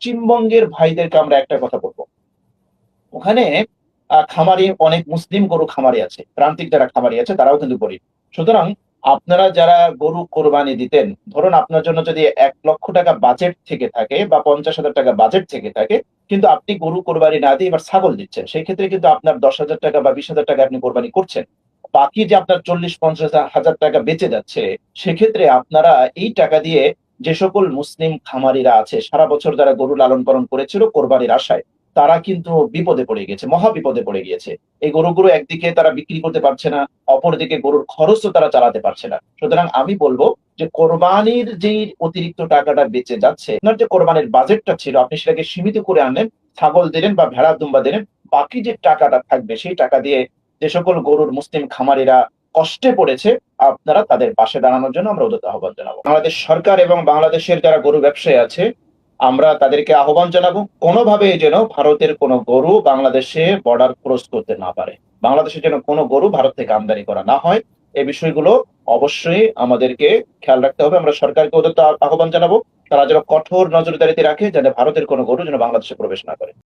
পশ্চিমবঙ্গের ভাইদেরকে আমরা একটা কথা বলবো, ওখানে খামারি অনেক মুসলিম গরু খামারি আছে, প্রান্তিক যারা খামারি আছে তারাও কিন্তু গরিব। সুতরাং আপনারা যারা গরু কোরবানি দিতেন, ধরুন আপনার জন্য যদি 1 লক্ষ টাকা বাজেট থেকে থাকে বা 50,000 টাকা বাজেট থেকে থাকে, কিন্তু আপনি গরু কোরবানি না দিয়ে এবার ছাগল দিচ্ছেন, সেই ক্ষেত্রে কিন্তু আপনার 10,000 টাকা বা 20,000 টাকা আপনি কোরবানি করছেন। বাকি যে আপনার 40-50 হাজার টাকা বেঁচে যাচ্ছে, সেক্ষেত্রে আপনারা এই টাকা দিয়ে যে সকল মুসলিম খামারিরা আছে সারা বছর যারা গরু লালন পালন করেছিল কোরবানির আশায়, তারা কিন্তু বিপদে পড়ে গেছে, মহা বিপদে পড়ে গিয়েছে। এই গরুগুলো একদিকে তারা বিক্রি করতে পারছে না, অপরদিকে গরুর খরচও তারা চালাতে পারছে না। সুতরাং আমি বলবো যে কোরবানির যেই অতিরিক্ত টাকাটা বেঁচে যাচ্ছে, আপনার যে কোরবানির বাজেটটা ছিল আপনি সেটাকে সীমিত করে আনলেন, ছাগল দিলেন বা ভেড়া দুম্বা দিলেন, বাকি যে টাকাটা থাকবে সেই টাকা দিয়ে যে সকল গরুর মুসলিম খামারিরা কষ্টে পড়েছে, আপনারা তাদের পাশে দাঁড়ানোর জন্য আমরা উদাত্ত আহ্বান জানাবো। বাংলাদেশ সরকার এবং বাংলাদেশের যারা গরু ব্যবসায়ী আছে, আমরা তাদেরকে আহ্বান জানাবো কোনোভাবে যেন ভারতের কোনো গরু বাংলাদেশে বর্ডার ক্রস করতে না পারে, বাংলাদেশে যেন কোনো গরু ভারত থেকে আমদানি করা না হয়। এই বিষয়গুলো অবশ্যই আমাদেরকে খেয়াল রাখতে হবে। আমরা সরকারকে উদাত্ত আহ্বান জানাবো তারা যেন কঠোর নজরদারিতে রাখে, যাতে ভারতের কোনো গরু যেন বাংলাদেশে প্রবেশ না করে।